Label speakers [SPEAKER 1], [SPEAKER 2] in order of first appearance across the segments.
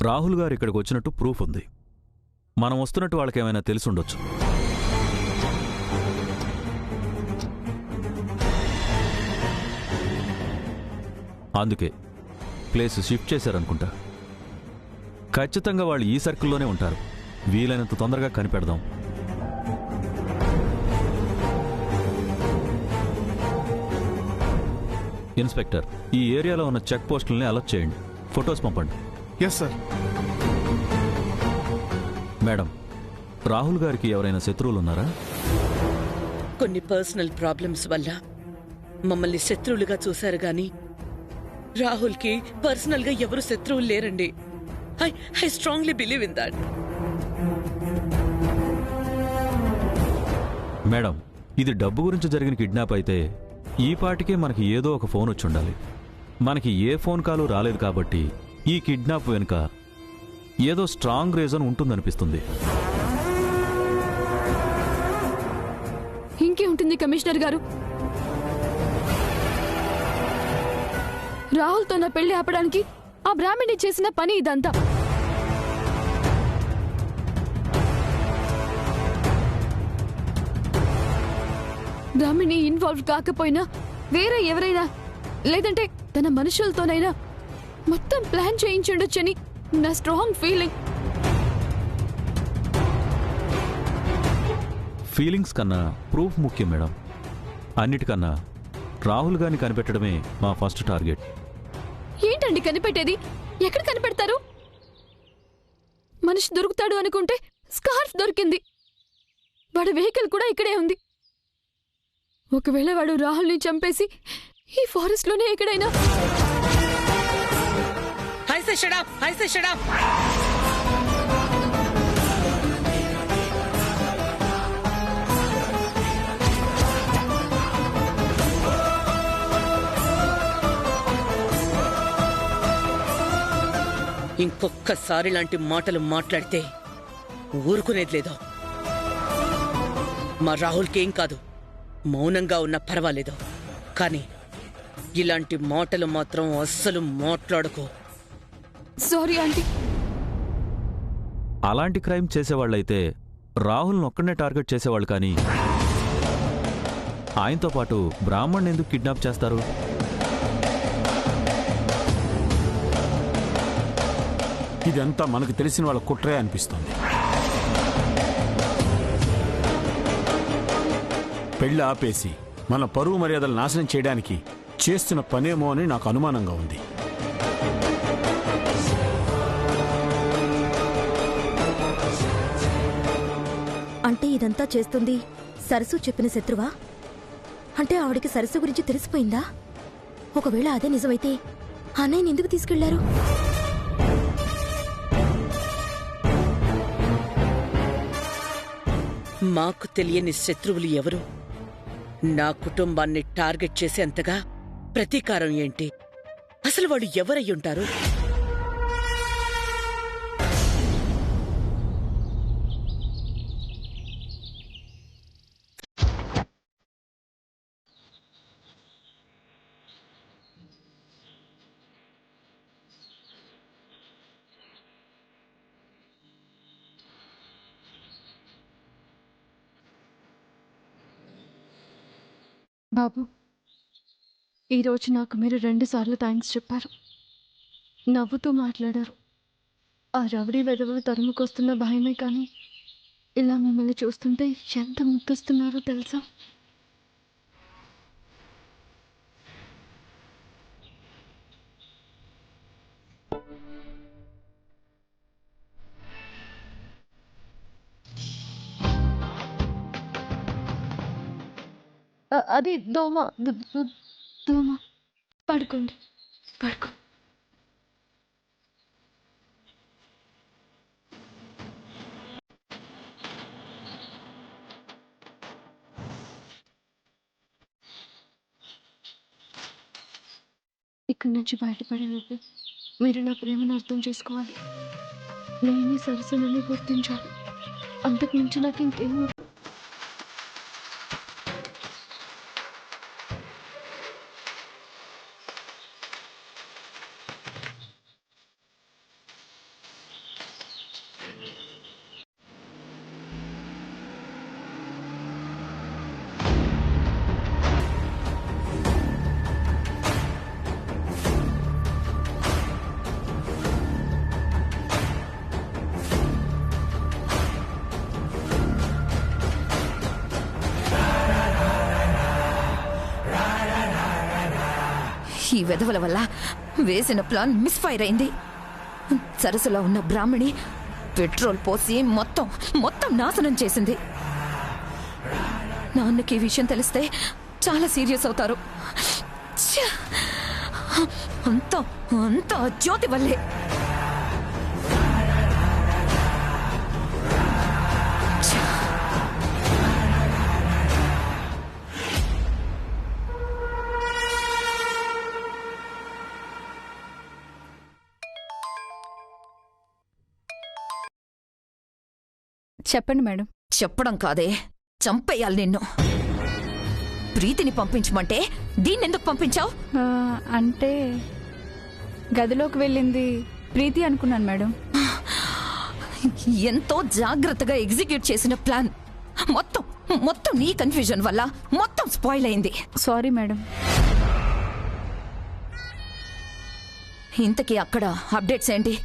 [SPEAKER 1] రాహుల్ గారు ఇక్కడికి వచ్చినట్టు ప్రూఫ్ ఉంది. మనం వస్తున్నట్టు వాళ్ళకేమైనా తెలిసుండొచ్చు. అందుకే ప్లేస్ షిఫ్ట్ చేశారనుకుంటా. ఖచ్చితంగా వాళ్ళు ఈ సర్కిల్లోనే ఉంటారు. వీలైనంత తొందరగా కనిపెడదాం. ఇన్స్పెక్టర్, ఈ ఏరియాలో ఉన్న చెక్ పోస్టుల్ని అలర్ట్ చేయండి. ఫొటోస్ పంపండి.
[SPEAKER 2] Yes sir.
[SPEAKER 1] మేడం, రాహుల్ గారికి ఎవరైనా శత్రువులు ఉన్నారా?
[SPEAKER 3] కొన్ని పర్సనల్ ప్రాబ్లమ్స్ వల్ల మమ్మల్ని శత్రువులుగా చూశారు గాని రాహుల్కి పర్సనల్ గా ఎవరు శత్రువులు లేరండి. I strongly believe in that.
[SPEAKER 1] Madam, ఇది డబ్బు గురించి జరిగిన కిడ్నాప్ అయితే ఈ పాటికే మనకి ఏదో ఒక ఫోన్ వచ్చి ఉండాలి. మనకి ఏ ఫోన్ కాలు రాలేదు కాబట్టి ఈ కిడ్నాప్ వెనుక ఏదో స్ట్రాంగ్ రీజన్ ఉంటుందనిపిస్తుంది.
[SPEAKER 4] ఇంకే ఉంటుంది కమిషనర్ గారు. రాహుల్తో నా పెళ్లి ఆపడానికి ఆ బ్రాహ్మణి చేసిన పని ఇదంతా. బ్రాహ్మణి ఇన్వాల్వ్ కాకపోయినా వేరే ఎవరైనా, లేదంటే తన మనుషులతోనైనా మొత్తం ప్లాన్ చేయించుండొచ్చని నా స్ట్రాంగ్ ఫీలింగ్.
[SPEAKER 1] ఫీలింగ్స్ కన్నా ప్రూఫ్ ముఖ్యం మేడం. అన్నిటికన్నా రాహుల్ గారిని కనిపెట్టడమే మా ఫస్ట్ టార్గెట్.
[SPEAKER 4] ఏంటండి కనిపెట్టేది? ఎక్కడ కనిపెడతారు? మనిషి దొరుకుతాడు అనుకుంటే స్కార్ఫ్ దొరికింది. వాడి వెహికల్ కూడా ఇక్కడే ఉంది. ఒకవేళ వాడు రాహుల్ని చంపేసి ఈ ఫారెస్ట్ లోనే ఎక్కడైనా.
[SPEAKER 3] ఇంకొక్కసారి లాంటి మాటలు మాట్లాడితే ఊరుకునేది లేదు. మా రాహుల్కి ఏం కాదు, మౌనంగా ఉన్నా పర్వాలేదు. కానీ ఇలాంటి మాటలు మాత్రం అస్సలు మాట్లాడుకో.
[SPEAKER 4] Sorry aunty.
[SPEAKER 1] అలాంటి క్రైమ్ చేసేవాళ్ళైతే రాహుల్ని ఒక్కడనే టార్గెట్ చేసేవాళ్ళు, కానీ ఆయనతో పాటు బ్రాహ్మణ్ ఎందుకు కిడ్నాప్ చేస్తారు?
[SPEAKER 2] ఇదంతా మనకు తెలిసిన వాళ్ళ కుట్రే అనిపిస్తోంది. పెళ్లి ఆపేసి మన పరువు మర్యాదలు నాశనం చేయడానికి చేస్తున్న పనేమో అని నాకు అనుమానంగా ఉంది.
[SPEAKER 5] అంటే ఇదంతా చేస్తుంది సరస్సు చెప్పిన శత్రువా? అంటే ఆవిడికి సరస్సు గురించి తెలిసిపోయిందా? ఒకవేళ అదే నిజమైతే అన్నయ్యని ఎందుకు తీసుకెళ్లారు?
[SPEAKER 3] మాకు తెలియని శత్రువులు ఎవరు? నా కుటుంబాన్ని టార్గెట్ చేసేంతగా ప్రతీకారం ఏంటి? అసలు వాడు ఎవరయ్యుంటారు?
[SPEAKER 4] బాబు, ఈరోజు నాకు మీరు 2 సార్లు థ్యాంక్స్ చెప్పారు. నవ్వుతూ మాట్లాడారు. ఆ రౌడీ వెధవలు తరుముకొస్తున్న భయమే, కానీ ఇలా మిమ్మల్ని చూస్తుంటే ఎంత ముద్దొస్తున్నారో తెలుసా? అది దోమ. దోమ. పడుకోండి, పడుకో. ఇక్కడి నుంచి బయటపడేలోపు మీరు నా ప్రేమను అర్థం చేసుకోవాలి. నేనే సరస్సులని గుర్తించాలి. అంతకు మించి నాకు ఇంకేం.
[SPEAKER 6] ఈ వెధవల వల్ల వేసిన ప్లాన్ మిస్ఫైర్ అయింది. సరస్సులో ఉన్న బ్రాహ్మణి పెట్రోల్ పోసి మొత్తం మొత్తం నాశనం చేసింది. నాన్నకి ఈ విషయం తెలిస్తే చాలా సీరియస్ అవుతారు. ఛ! అంతా అంతా జ్యోతి వల్లే.
[SPEAKER 7] చెప్పండి మేడం.
[SPEAKER 6] చెప్పడం కాదే, చంపేయాలి నిన్ను. ప్రీతిని పంపించమంటే దీన్నెందుకు పంపించావు?
[SPEAKER 7] అంటే గదిలోకి వెళ్ళింది ప్రీతి అనుకున్నాను మేడం.
[SPEAKER 6] ఎంతో జాగ్రత్తగా ఎగ్జిక్యూట్ చేసిన ప్లాన్ మొత్తం మొత్తం నీ కన్ఫ్యూజన్ వల్ల మొత్తం స్పాయిల్ అయింది.
[SPEAKER 7] Sorry madam.
[SPEAKER 6] ఇంతకీ అక్కడ అప్డేట్స్ ఏంటి?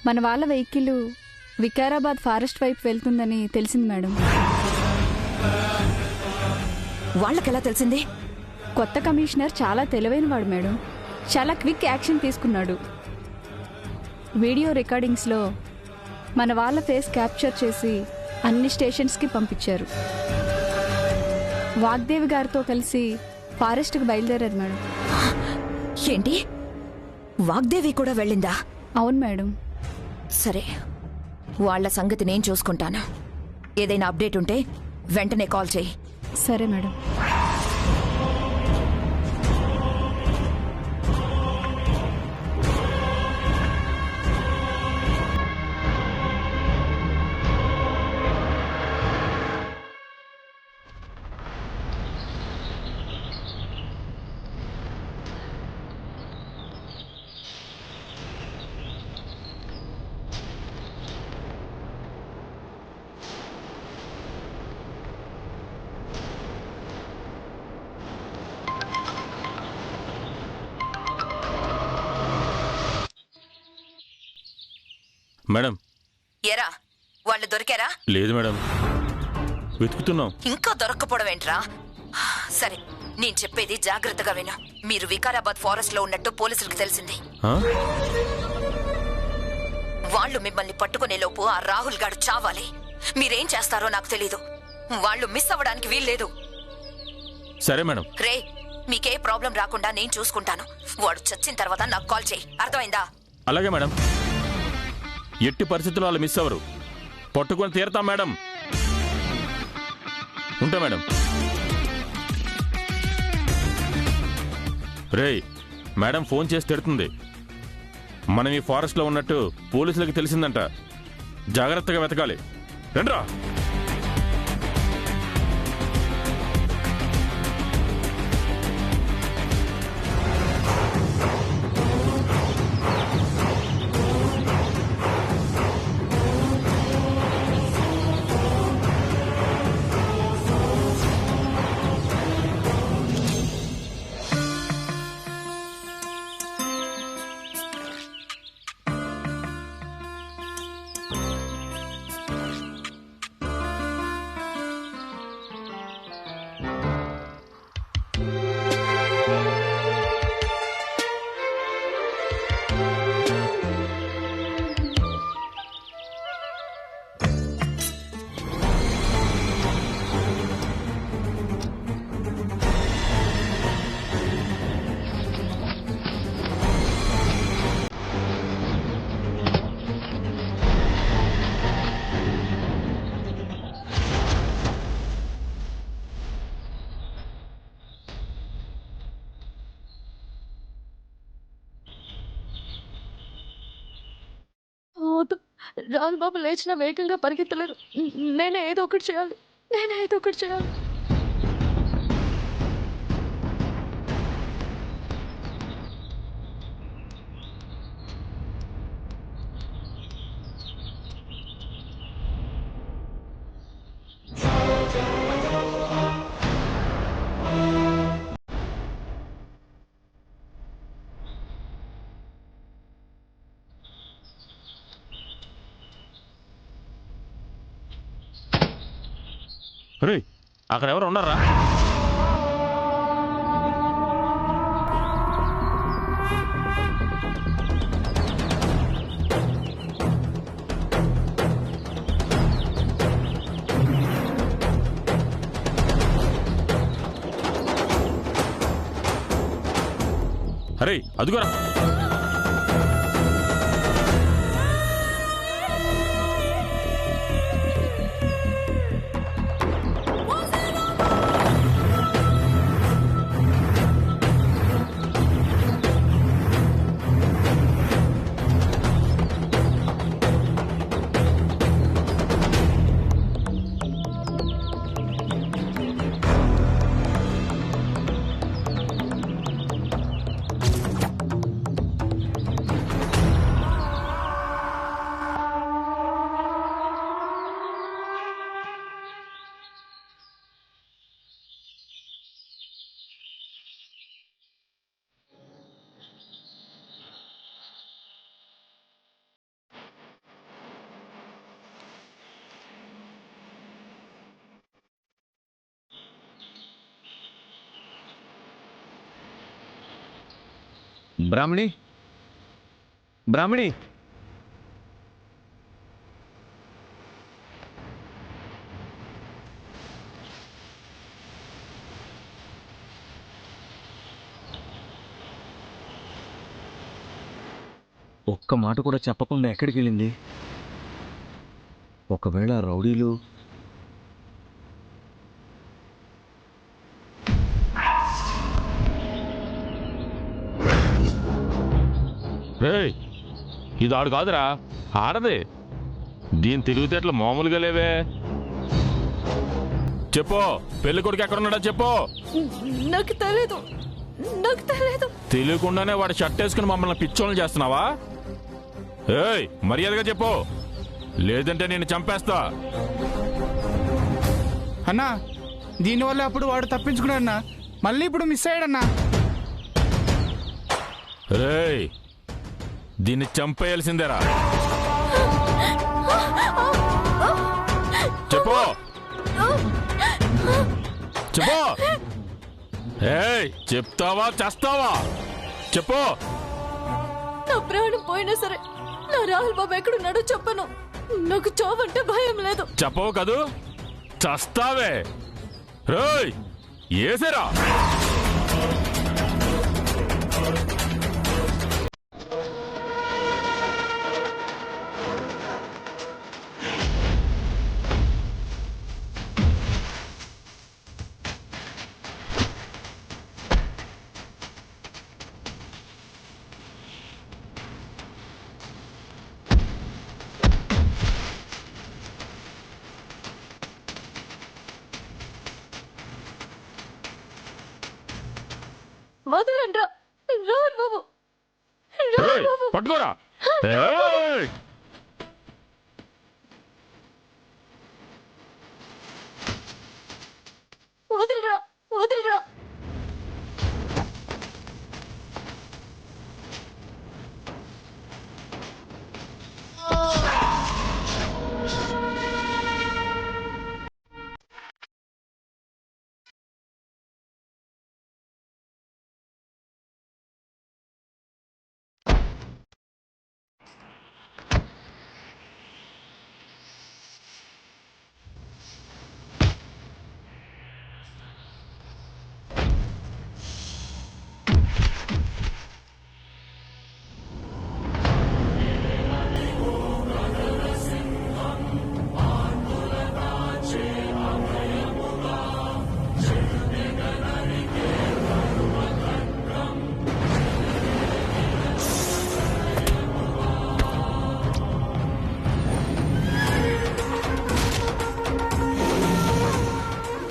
[SPEAKER 7] మన వాళ్ళ వెహికల్ వికారాబాద్ ఫారెస్ట్ వైపు వెళ్తుందని తెలిసింది మేడం.
[SPEAKER 6] వాళ్ళకెలా తెలిసింది?
[SPEAKER 7] కొత్త కమిషనర్ చాలా తెలివైనవాడు మేడం. చాలా క్విక్ యాక్షన్ తీసుకున్నాడు. వీడియో రికార్డింగ్స్లో మన వాళ్ళ ఫేస్ క్యాప్చర్ చేసి అన్ని స్టేషన్స్కి పంపించారు. వాగ్దేవి గారితో కలిసి ఫారెస్ట్కి బయలుదేరారు మేడం.
[SPEAKER 6] ఏంటి, వాగ్దేవి కూడా వెళ్ళిందా?
[SPEAKER 7] అవును మేడం.
[SPEAKER 6] సరే, వాళ్ళ సంగతి నేను చూసుకుంటాను. ఏదైనా అప్డేట్ ఉంటే వెంటనే కాల్ చేయి.
[SPEAKER 7] సరే మేడం.
[SPEAKER 1] మేడం.
[SPEAKER 6] ఎరా, వాళ్ళు దొరికారా?
[SPEAKER 1] లేదు మేడం, వెతుకుతున్నాం.
[SPEAKER 6] ఇంకా దొరక్కపోవడం ఏంట్రా? సరే, నేను చెప్పేది జాగ్రత్తగా విను. మీరు వికారాబాద్ ఫారెస్ట్ లో ఉన్నట్టు పోలీసులకు తెలిసింది. వాళ్ళు మిమ్మల్ని పట్టుకునే లోపు ఆ రాహుల్ గాడు చావాలి. మీరేం చేస్తారో నాకు తెలీదు. వాళ్ళు మిస్ అవ్వడానికి వీల్లేదు.
[SPEAKER 1] సరే మేడం.
[SPEAKER 6] రే, మీకే ప్రాబ్లం రాకుండా నేను చూసుకుంటాను. వాడు చచ్చిన తర్వాత నాకు కాల్ చేయి, అర్థమైందా?
[SPEAKER 1] అలాగే మేడం. ఎట్టి పరిస్థితుల్లో వాళ్ళు మిస్ అవ్వరు. పట్టుకొని తీరతాం మేడం. ఉంటా మేడం. రేయ్, మేడం ఫోన్ చేసి తిడుతుంది. మనం ఈ ఫారెస్ట్లో ఉన్నట్టు పోలీసులకు తెలిసిందంట. జాగ్రత్తగా వెతకాలి. రండ్రా.
[SPEAKER 4] రాజు బాబు లేచిన వేగంగా పరిగెత్తలేరు. నేనే ఏదో ఒకటి చేయాలి.
[SPEAKER 1] రే, అక్కడ ఎవరు ఉన్నారా?
[SPEAKER 2] అరే అదుగోరా.
[SPEAKER 8] బ్రాహ్మణి బ్రాహ్మణి ఒక్క మాట కూడా చెప్పకుండా ఎక్కడికి వెళ్ళింది? ఒకవేళ రౌడీలు
[SPEAKER 9] రేయ్, ఇది ఆడు కాదురా, ఆడదే. దీని తెలివితేటలు మామూలుగా లేవే. చెప్పు, పెళ్లి కొడుకు ఎక్కడున్నాడో చెప్పు.
[SPEAKER 5] నాకు తెలియదు, నాకు తెలియదు.
[SPEAKER 9] తెలియకుండానే వాడు షర్ట్ వేసుకుని మమ్మల్ని పిచ్చోళ్ళు చేస్తున్నావా? ఏయ్, మర్యాదగా చెప్పు, లేదంటే నేను చంపేస్తా.
[SPEAKER 10] అన్నా, దీనివల్ల అప్పుడు వాడు తప్పించుకున్నాడన్నా, మళ్ళీ ఇప్పుడు మిస్ అయ్యాడన్నా.
[SPEAKER 9] రేయ్, దీన్ని చంపేయాల్సిందేరా. చెప్పు చెప్పు. ఏయ్, చెప్తావా చేస్తావా? చెప్పు.
[SPEAKER 5] నా ప్రాణం పోయినా సరే నా రాహుల్ బాబు ఎక్కడున్నాడో చెప్పను. నాకు చావంటే భయం లేదు.
[SPEAKER 9] చెప్పవు కదూ, చస్తావే. రేయ్, ఏసేరా.
[SPEAKER 5] వదలండ్రా రాహుల్ బాబు, రాహుల్ బాబు.
[SPEAKER 9] పట్టుకోరా. ఏయ్,
[SPEAKER 5] వదలరా, వదలరా.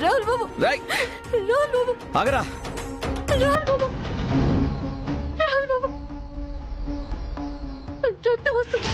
[SPEAKER 5] రాహుల్ బాబు, రాహుల్ బాబు,
[SPEAKER 8] ఆగరా.
[SPEAKER 5] రాహుల్ బాబు, రాహుల్ బాబు. రక్తం వస్తుంది.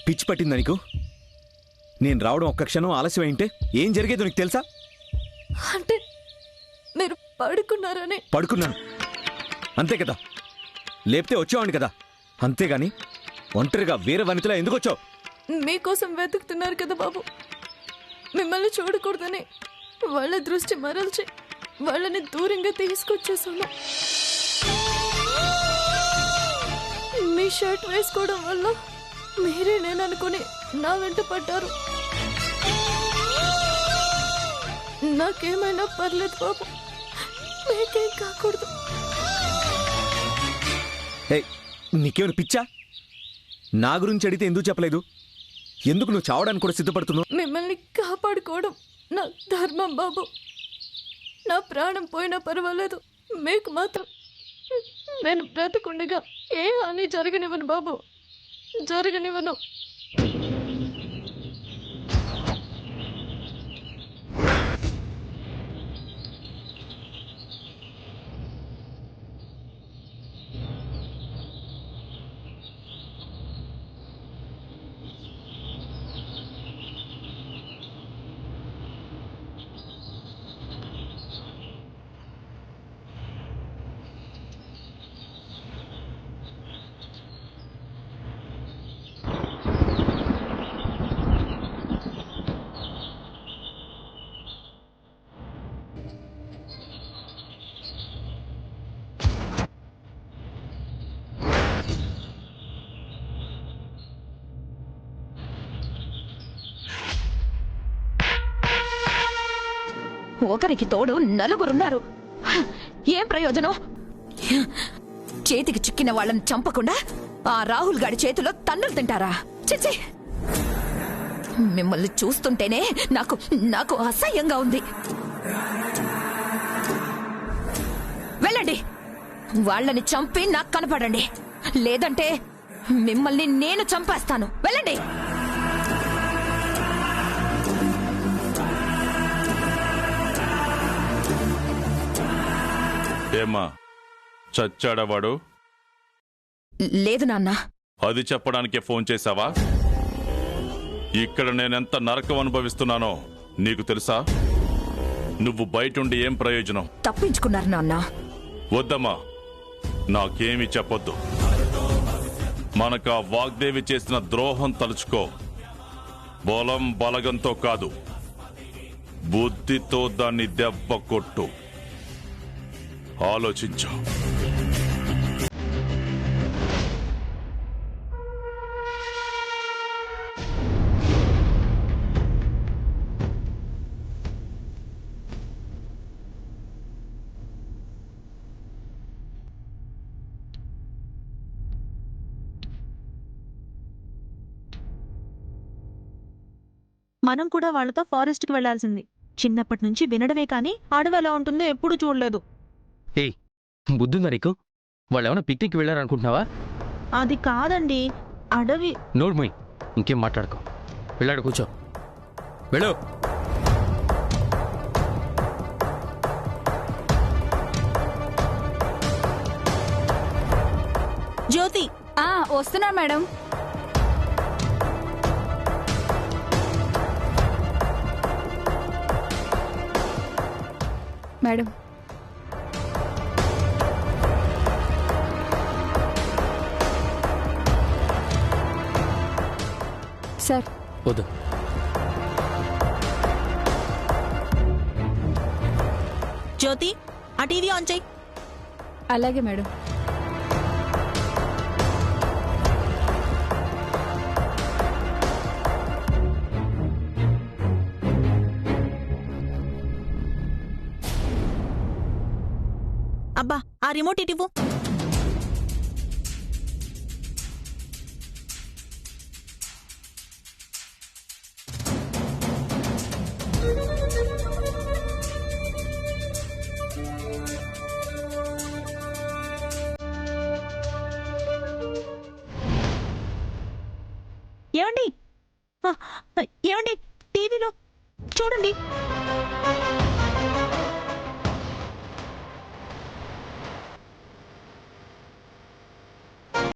[SPEAKER 8] పిచ్చి పట్టిందా నీకు? నేను రావడం ఒక్క క్షణం ఆలస్యం అయింటే ఏం జరిగేదో నీకు తెలుసా?
[SPEAKER 4] అంటే మీరు పడుకున్నారని.
[SPEAKER 8] పడుకున్నాను అంతే కదా, లేపితే వచ్చేవాడిని కదా. అంతేగాని ఒంటరిగా వేరే వనితలా ఎందుకు వచ్చావు?
[SPEAKER 4] మీకోసం వెతుకుతున్నారు కదా బాబు, మిమ్మల్ని చూడకూడదని వాళ్ళ దృష్టి మరల్చి వాళ్ళని దూరంగా తీసుకొచ్చేసాను. మీ షర్ట్ వేసుకోవడం వల్ల మీరే నేననుకుని నా వెంట పడ్డారు. నాకేమైనా పర్లేదు బాబు, మీకేం కాకూడదు.
[SPEAKER 8] నీకేమైనా పిచ్చా? నా గురించి అడిగితే ఎందుకు చెప్పలేదు? ఎందుకు నువ్వు చావడానికి కూడా సిద్ధపడుతున్నావు?
[SPEAKER 4] మిమ్మల్ని కాపాడుకోవడం నా ధర్మం బాబు. నా ప్రాణం పోయినా పర్వాలేదు, మీకు మాత్రం నేను బ్రతకుండగా ఏ హాని జరగనివ్వను బాబు, జరగనివ్వను.
[SPEAKER 6] ఒకరికి తోడు నలుగురున్నారు. ఏం ప్రయోజనం? చేతికి చిక్కిన వాళ్ళని చంపకుండా ఆ రాహుల్ గాడి చేతిలో తన్నులు తింటారా? చిచి, మిమ్మల్ని చూస్తుంటేనే నాకు నాకు అసహ్యంగా ఉంది. వెళ్ళండి, వాళ్ళని చంపి నాకు కనపడండి, లేదంటే మిమ్మల్ని నేను చంపేస్తాను. వెళ్ళండి.
[SPEAKER 9] ఏమ్మా, చచ్చాడవాడు?
[SPEAKER 6] లేదు నాన్న.
[SPEAKER 9] అది చెప్పడానికే ఫోన్ చేశావా? ఇక్కడ నేనెంత నరకం అనుభవిస్తున్నానో నీకు తెలుసా? నువ్వు బయటుండి ఏం ప్రయోజనం?
[SPEAKER 6] తప్పించుకున్నారు నాన్న.
[SPEAKER 9] వద్దమ్మా, నాకేమీ చెప్పొద్దు. మనకు ఆ వాగ్దేవి చేసిన ద్రోహం తలుచుకో. బలం బలగంతో కాదు, బుద్ధితో దాన్ని దెబ్బ కొట్టు. ఆలోచించు.
[SPEAKER 11] మనం కూడా వాళ్ళతో ఫారెస్ట్కి వెళ్లాల్సింది. చిన్నప్పటి నుంచి వినడమే కానీ అడవి ఎలా ఉంటుందో ఎప్పుడు చూడలేదు.
[SPEAKER 12] ఏయ్, బుద్ధుందా నీకు? వాళ్ళు ఏమైనా పిక్నిక్ వెళ్ళారనుకుంటున్నావా?
[SPEAKER 11] అది కాదండి, అడవి.
[SPEAKER 12] నోర్మోయ్, ఇంకేం మాట్లాడుకో. వెళ్ళాడు, కూర్చో. వెళ్ళు.
[SPEAKER 11] జ్యోతి.
[SPEAKER 7] వస్తున్నా మేడం. Madam, sir.
[SPEAKER 12] వద్దు.
[SPEAKER 11] జ్యోతి, ఆ టీవీ ఆన్ చేయి.
[SPEAKER 7] అలాగే మేడం.
[SPEAKER 11] అబ్బా, ఆ రిమోట్ ఇటివ్వు. ఏమండి, ఏమండి, టీవీలో చూడండి.